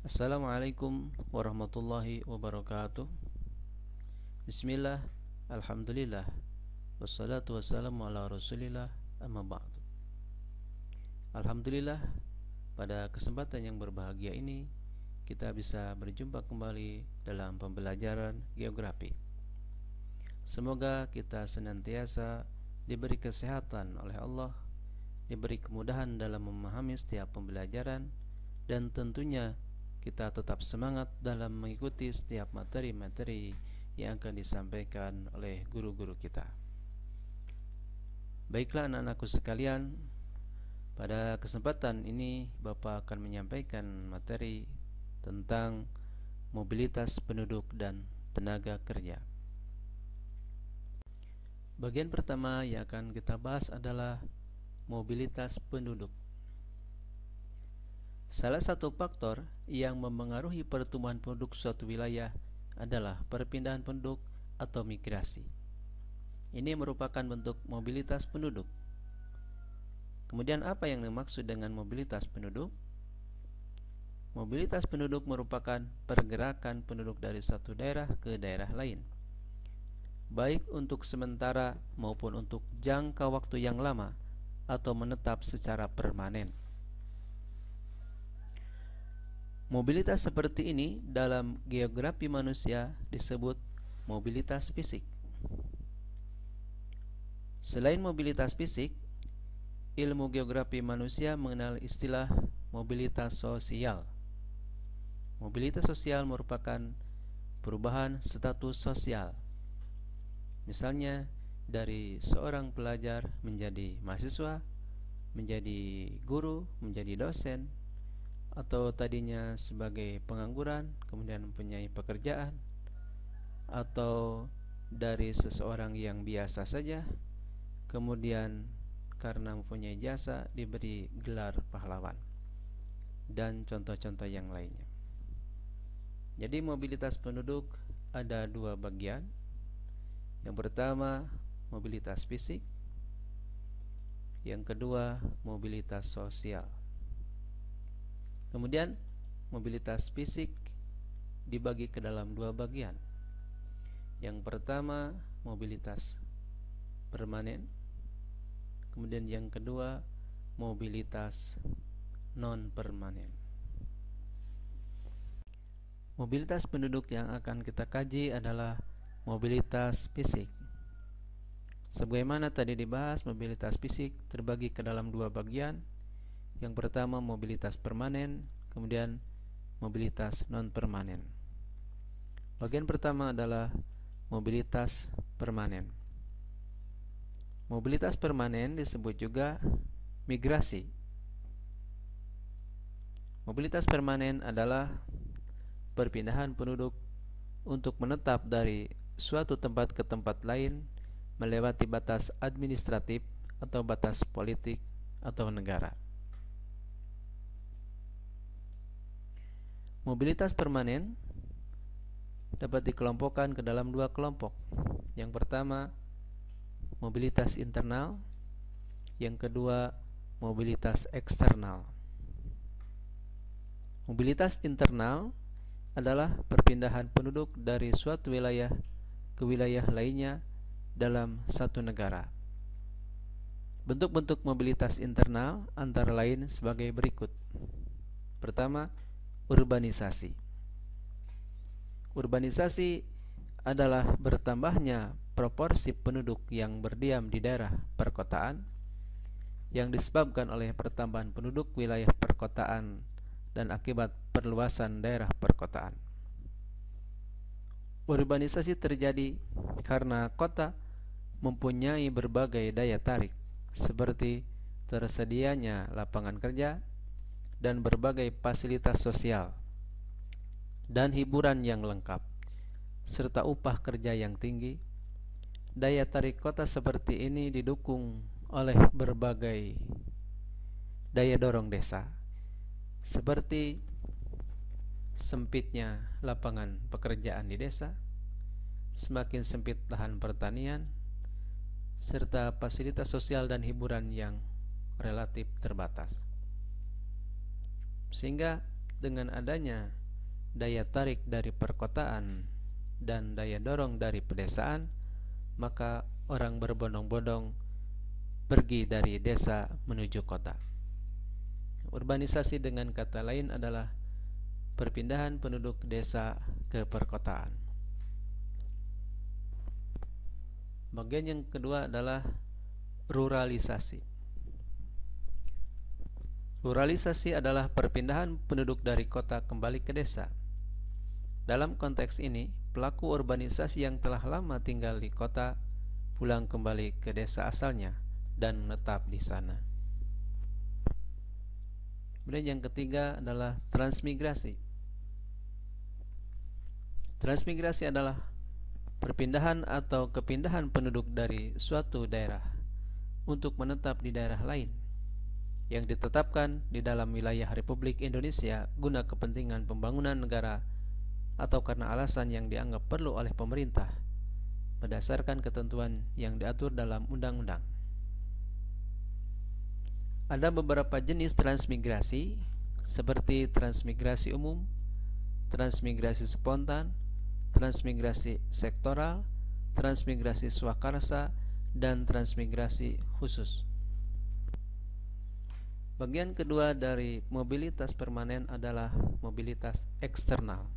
Assalamualaikum warahmatullahi wabarakatuh. Bismillah, alhamdulillah, wassalatu wassalamu ala rasulillah, amma ba'du. Alhamdulillah, pada kesempatan yang berbahagia ini kita bisa berjumpa kembali dalam pembelajaran geografi. Semoga kita senantiasa diberi kesehatan oleh Allah, diberi kemudahan dalam memahami setiap pembelajaran, dan tentunya kita tetap semangat dalam mengikuti setiap materi-materi yang akan disampaikan oleh guru-guru kita. Baiklah anak-anakku sekalian, pada kesempatan ini Bapak akan menyampaikan materi tentang mobilitas penduduk dan tenaga kerja. Bagian pertama yang akan kita bahas adalah mobilitas penduduk. Salah satu faktor yang memengaruhi pertumbuhan penduduk suatu wilayah adalah perpindahan penduduk atau migrasi. Ini merupakan bentuk mobilitas penduduk. Kemudian apa yang dimaksud dengan mobilitas penduduk? Mobilitas penduduk merupakan pergerakan penduduk dari satu daerah ke daerah lain, baik untuk sementara maupun untuk jangka waktu yang lama atau menetap secara permanen. Mobilitas seperti ini dalam geografi manusia disebut mobilitas fisik. Selain mobilitas fisik, ilmu geografi manusia mengenal istilah mobilitas sosial. Mobilitas sosial merupakan perubahan status sosial. Misalnya dari seorang pelajar menjadi mahasiswa, menjadi guru, menjadi dosen, atau tadinya sebagai pengangguran kemudian mempunyai pekerjaan, atau dari seseorang yang biasa saja kemudian karena mempunyai jasa diberi gelar pahlawan, dan contoh-contoh yang lainnya. Jadi mobilitas penduduk ada dua bagian. Yang pertama mobilitas fisik, yang kedua mobilitas sosial. Kemudian mobilitas fisik dibagi ke dalam dua bagian. Yang pertama mobilitas permanen, kemudian yang kedua mobilitas non permanen. Mobilitas penduduk yang akan kita kaji adalah mobilitas fisik. Sebagaimana tadi dibahas, mobilitas fisik terbagi ke dalam dua bagian. Yang pertama mobilitas permanen, kemudian mobilitas non-permanen. Bagian pertama adalah mobilitas permanen. Mobilitas permanen disebut juga migrasi. Mobilitas permanen adalah perpindahan penduduk untuk menetap dari suatu tempat ke tempat lain melewati batas administratif atau batas politik atau negara. Mobilitas permanen dapat dikelompokkan ke dalam dua kelompok. Yang pertama mobilitas internal, yang kedua mobilitas eksternal. Mobilitas internal adalah perpindahan penduduk dari suatu wilayah ke wilayah lainnya dalam satu negara. Bentuk-bentuk mobilitas internal antara lain sebagai berikut. Pertama, urbanisasi. Urbanisasi adalah bertambahnya proporsi penduduk yang berdiam di daerah perkotaan yang disebabkan oleh pertambahan penduduk wilayah perkotaan dan akibat perluasan daerah perkotaan. Urbanisasi terjadi karena kota mempunyai berbagai daya tarik seperti tersedianya lapangan kerja dan berbagai fasilitas sosial dan hiburan yang lengkap, serta upah kerja yang tinggi. Daya tarik kota seperti ini didukung oleh berbagai daya dorong desa, seperti sempitnya lapangan pekerjaan di desa, semakin sempit lahan pertanian, serta fasilitas sosial dan hiburan yang relatif terbatas. Sehingga dengan adanya daya tarik dari perkotaan dan daya dorong dari pedesaan, maka orang berbondong-bondong pergi dari desa menuju kota. Urbanisasi dengan kata lain adalah perpindahan penduduk desa ke perkotaan. Bagian yang kedua adalah ruralisasi. Ruralisasi adalah perpindahan penduduk dari kota kembali ke desa. Dalam konteks ini, pelaku urbanisasi yang telah lama tinggal di kota pulang kembali ke desa asalnya dan menetap di sana. Kemudian yang ketiga adalah transmigrasi. Transmigrasi adalah perpindahan atau kepindahan penduduk dari suatu daerah untuk menetap di daerah lain yang ditetapkan di dalam wilayah Republik Indonesia guna kepentingan pembangunan negara atau karena alasan yang dianggap perlu oleh pemerintah berdasarkan ketentuan yang diatur dalam undang-undang. Ada beberapa jenis transmigrasi seperti transmigrasi umum, transmigrasi spontan, transmigrasi sektoral, transmigrasi swakarsa, dan transmigrasi khusus. Bagian kedua dari mobilitas permanen adalah mobilitas eksternal.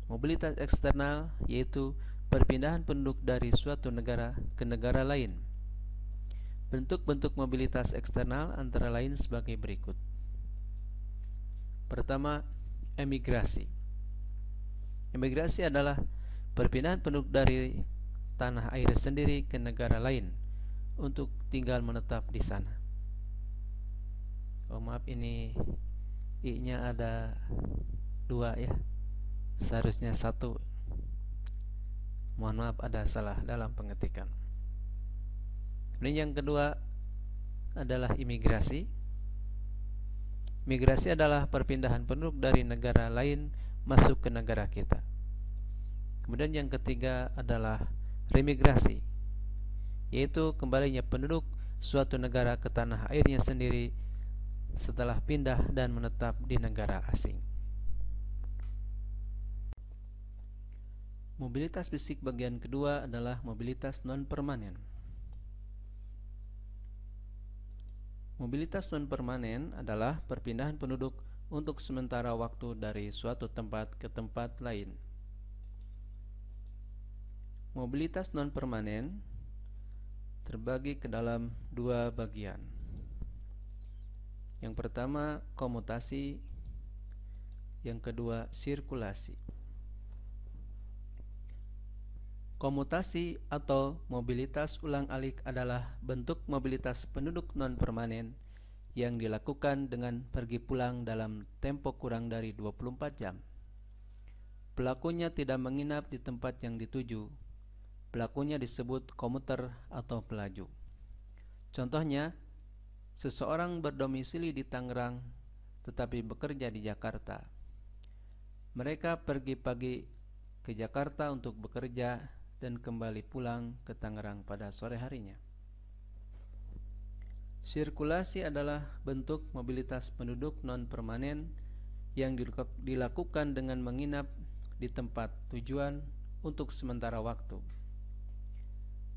Mobilitas eksternal yaitu perpindahan penduduk dari suatu negara ke negara lain. Bentuk-bentuk mobilitas eksternal antara lain sebagai berikut. Pertama, emigrasi. Emigrasi adalah perpindahan penduduk dari tanah air sendiri ke negara lain untuk tinggal menetap di sana. Oh maaf, ini I-nya ada 2 ya, seharusnya 1. Mohon maaf, ada salah dalam pengetikan. Kemudian yang kedua adalah imigrasi. Migrasi adalah perpindahan penduduk dari negara lain masuk ke negara kita. Kemudian yang ketiga adalah remigrasi, yaitu kembalinya penduduk suatu negara ke tanah airnya sendiri setelah pindah dan menetap di negara asing. Mobilitas fisik bagian kedua adalah mobilitas non-permanen. Mobilitas non-permanen adalah perpindahan penduduk untuk sementara waktu dari suatu tempat ke tempat lain. Mobilitas non-permanen terbagi ke dalam 2 bagian. Yang pertama komutasi, yang kedua sirkulasi. Komutasi atau mobilitas ulang-alik adalah bentuk mobilitas penduduk non-permanen yang dilakukan dengan pergi pulang dalam tempo kurang dari 24 jam. Pelakunya tidak menginap di tempat yang dituju. Pelakunya disebut komuter atau pelaju. Contohnya, seseorang berdomisili di Tangerang tetapi bekerja di Jakarta. Mereka pergi pagi ke Jakarta untuk bekerja dan kembali pulang ke Tangerang pada sore harinya. Sirkulasi adalah bentuk mobilitas penduduk non-permanen yang dilakukan dengan menginap di tempat tujuan untuk sementara waktu.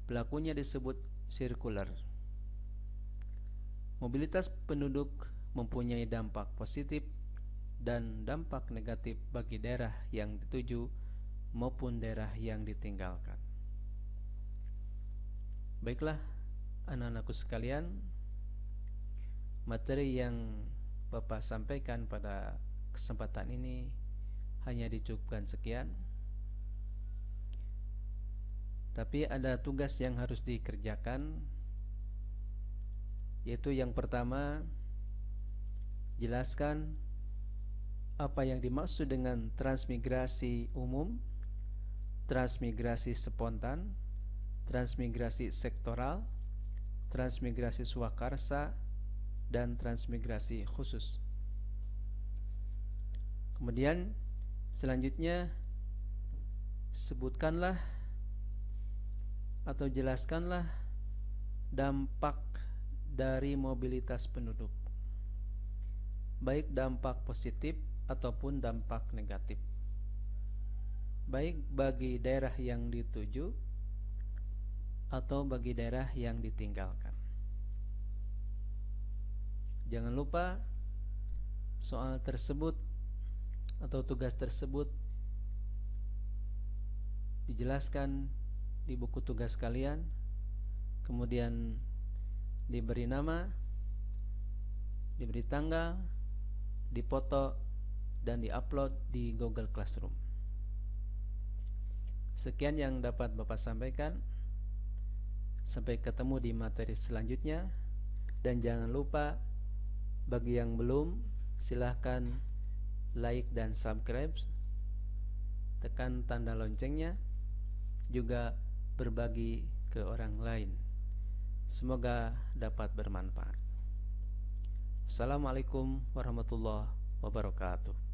Pelakunya disebut sirkuler. Mobilitas penduduk mempunyai dampak positif dan dampak negatif bagi daerah yang dituju maupun daerah yang ditinggalkan. Baiklah anak-anakku sekalian, materi yang Bapak sampaikan pada kesempatan ini hanya dicukupkan sekian. Tapi ada tugas yang harus dikerjakan, yaitu yang pertama, jelaskan apa yang dimaksud dengan transmigrasi umum, transmigrasi spontan, transmigrasi sektoral, transmigrasi swakarsa, dan transmigrasi khusus. Kemudian selanjutnya sebutkanlah atau jelaskanlah dampak dari mobilitas penduduk. baik dampak positif ataupun dampak negatif, baik bagi daerah yang dituju atau bagi daerah yang ditinggalkan. Jangan lupa soal tersebut atau tugas tersebut dijelaskan di buku tugas kalian, kemudian diberi nama, diberi tanggal, dipoto, dan diupload di Google Classroom. Sekian yang dapat Bapak sampaikan. Sampai ketemu di materi selanjutnya. Dan jangan lupa, bagi yang belum, silahkan like dan subscribe, tekan tanda loncengnya, juga berbagi ke orang lain. Semoga dapat bermanfaat. Assalamualaikum warahmatullahi wabarakatuh.